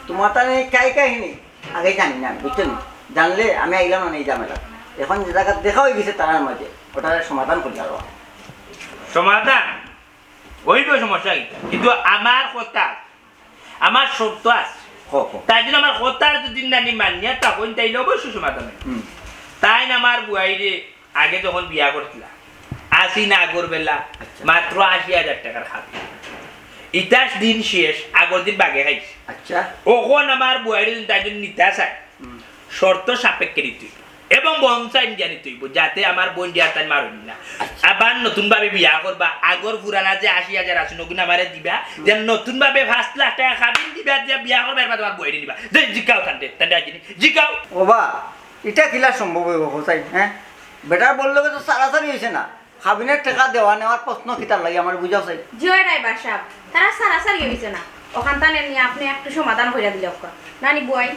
তোমার তাহলে কাই কাহিনী আগে জানি না, বুঝছেন? জানলে আমি আইলাম না এই ঝামেলা, এখন যে জায়গা দেখা হয়ে গেছে তার মাঝে ওটার সমাধান করি আরো সমাধান ওই সমস্যা কিন্তু আমার কথা আমার শর্ত আছে, তাই জন্য আমার কথার যদি নানি মানিয়া তখন তাইলে অবশ্যই সমাধান তাই না আমার বুয়াইরে আগে যখন বিয়া করছিলাম ৮০ না আগর বেলা মাত্র ৮০,০০০ টাকার খাবে, ইতাস দিন শেষ আগর দিন বাগে খাইছে। আচ্ছা ওখন আমার বুয়াইরে তাই জন্য নিতে চায় শর্ত সাপেক্ষে নিতে হইব এবং বনসাইন দিয়া নিতে হইব যাতে আমার বোন দিয়া তাই মারুন না আবার নতুন ভাবে বিয়া করবা আগর পুরানা যে 80,000 আছে নগুন আমারে দিবা যে নতুন ভাবে 5 লাখ টাকা খাবিন দিবা যে বিয়া করবা এরপর তোমার বইরে নিবা যে জিকাও কান্দে তান্ডা জিনি জিকাও ওবা এটা কিলা সম্ভব হইব হোসাই হ্যাঁ বেটার বললো তো সারাসারি হয়েছে না খাবিনের টাকা দেওয়া নেওয়ার প্রশ্ন কিতার লাগে আমার বুঝাও চাই জয় রাইবার সাহেব তারা সারাসারি হয়েছে না ওখান তানে নিয়ে আপনি একটু সমাধান করে দিলে ওকে নানি বুয়াই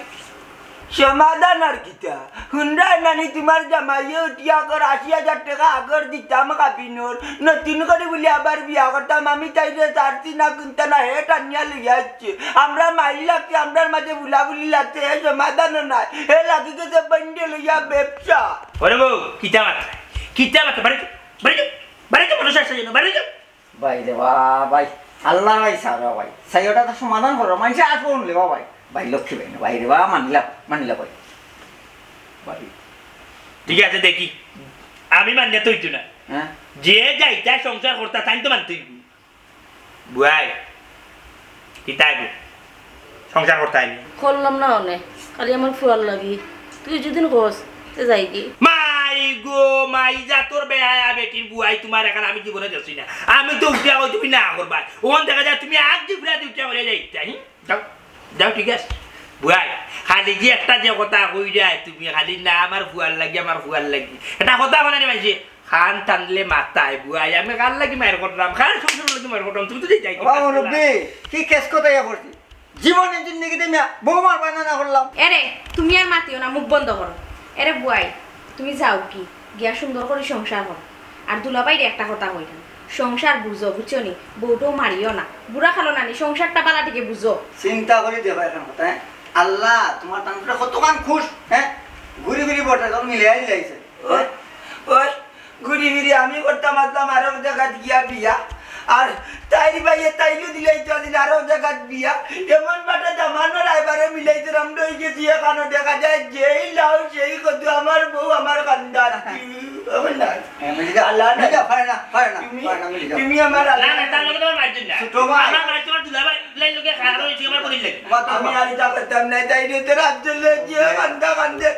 সমাধান আর কিতা হুন্ডা নানি তোমার জামাইয়ে উঠিয়া কর 80,000 টাকা আগর দিতাম কাবিনোর নতুন করে বলি আবার বিয়া করতাম আমি তাইলে চারছি না কিনতে না হে টানিয়া লইয়া যাচ্ছে আমরা মাইল লাগছে আমরার মাঝে বুলাবুলি লাগছে হে সমাধানও নাই হে লাগি গেছে বন্ডে লইয়া ব্যবসা ওরে বউ কিতা মাথা বাড়ি মানুষ আসছে যেন বাড়ি যাও ভাই দেবা ভাই আল্লাহ ভাই সারা ভাই সাইটা তো সমাধান করো মানুষ আসবো লেবা ভাই ভাই লক্ষ্মী ভাই ভাই রে বা মানিলা ভাই ঠিক আছে দেখি আমি মান্য তো হইতো না হ্যাঁ যে যাইতা সংসার করতা তাই তো মানতে হইব বুয়াই কিতাই সংসার করতে আইনি করলাম না অনে খালি আমার ফুয়ার লাগি তুই যদি কোস তে যাই কি মাই গো মাই যা তোর বেহায়া বেটির বুয়াই তোমার এখন আমি জীবনে দেখছি না আমি তো উঠিয়া কই তুমি না করবা ওখান দেখা যায় তুমি আগ জিফরা উঠিয়া করে যাইতা যাও যাও ঠিক আছে বুয়াই খালি যে একটা যে কথা কই যায় তুমি খালি না আমার ফুয়ার লাগি এটা কথা বলে নি মাইছে খান টানলে মাথায় বুয়াই আমি কার লাগি মায়ের করলাম খান সংসার লাগি মায়ের করলাম তুমি তো যাই বাবা মুরব্বি কি কেস কথাই করছি জীবনে জিন্দেগিতে মিয়া বৌমার বানানা করলাম এরে তুমি আর মাতিও না মুখ বন্ধ করো এরে বুয়াই তুমি যাও কি গিয়া সুন্দর করে সংসার করো আর দুলাবাইরে একটা কথা কইলাম সংসার বুঝো বুঝছো নি বউটাও মারিও না বুড়া খালো নানি সংসারটা বালা থেকে বুঝো চিন্তা করে দেখো এখন কথা হ্যাঁ আল্লাহ তোমার তান্ত্রিক কতক্ষণ খুশ হ্যাঁ ঘুরি ঘুরি বটে তখন মিলিয়ে দিলাইছে ওই ঘুরি ঘুরি আমি করতাম আসলাম আরো জায়গা গিয়া বিয়া আর তাইরি ভাইয়ে তাইলে দিলাইতো আদিন আরো জায়গা বিয়া এমন বাটা জামানোর আইবারে মিলাইতে রামটা হয়ে গেছি এখানে দেখা যায় যেই লাও সেই কত আমার বউ আমার কান্দার আল্লাহ তুমি আমার না না তার লগে তোমার মারজন না ছোট ভাই। আমার মার তোমার দুলাভাই লাই লগে খারাপ হইছে আমার বলি লাগে আমি আর যা করতাম না তাইলে তো রাজ্যে যে কান্দে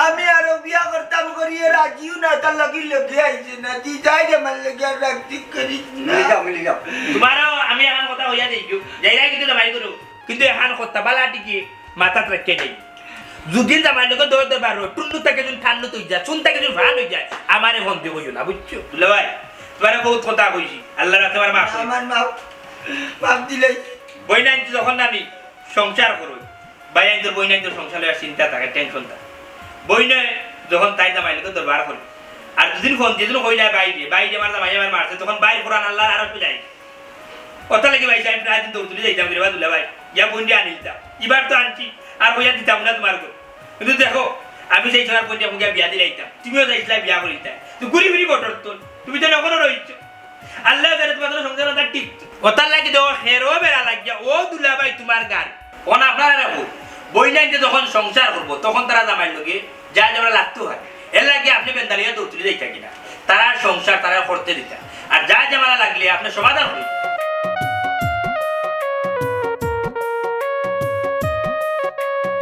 আমি আরো বিয়া করতাম করিয়ে রাজিও না তার লাগি লগে আইছে না দি যাই যে আমার লগে রাখতি করিস না মিলি যাও তোমারও আমি এখন কথা হইয়া যাই যাইরা কিন্তু দামাই করো কিন্তু এখন কথা বালা টিকি মাথাত রেখে দেই যদি জামাই লোক দৌড়তে পারো টুন্নু থেকে যদি ঠান্ডু তুই যা চুন থেকে যদি ভান হয়ে যায় আমারে বন্ধ কইও না বুঝছো তুলে ভাই তোমার বহুত কথা কইছি আল্লাহ রাতে আমার মাফ আমার মাপ দিলাই বইনাইন যখন আমি সংসার করো বাইন তোর বইনাইন তোর সংসারের চিন্তা থাকে টেনশন থাকে বইনে যখন তাই জামাই লোক দরবার করে আর দুদিন ফোন যেদিন হই যায় বাইরে আমার জামাই আমার মারছে তখন বাইর কোরআন আল্লাহর আরো যাই কথা লাগে ভাই আমি প্রায় দিন দৌড় তুলে যাইতাম রে দুলা ভাই ইয়া বন্ডি আনিতাম এবার তো আনছি আর হইয়া দিতাম না তোমার কিন্তু দেখো আমি সেই সময় বন্ডি আমাকে বিয়া দিলাইতাম তুমিও যাইছিলা বিয়া করিতাম তুই ঘুরি ঘুরি বটর তোর তুমি তো নকরও রইছ আল্লাহ করে তোমাদের সংসার ওটা ঠিক ওটার লাগে দেওয়া হেরো বেড়া লাগিয়া ও দুলা ভাই তোমার গান ওন আপনারা রাখো বই নাইতে যখন সংসার করবো তখন তারা জামাই লোকে যা যেমন লাগতো হয় এর লাগে আপনি বেন্দালিয়া দৌড় তুলে যাইতা কিনা তারা সংসার তারা করতে দিতা আর যা জামালা লাগলে আপনি সমাধান করি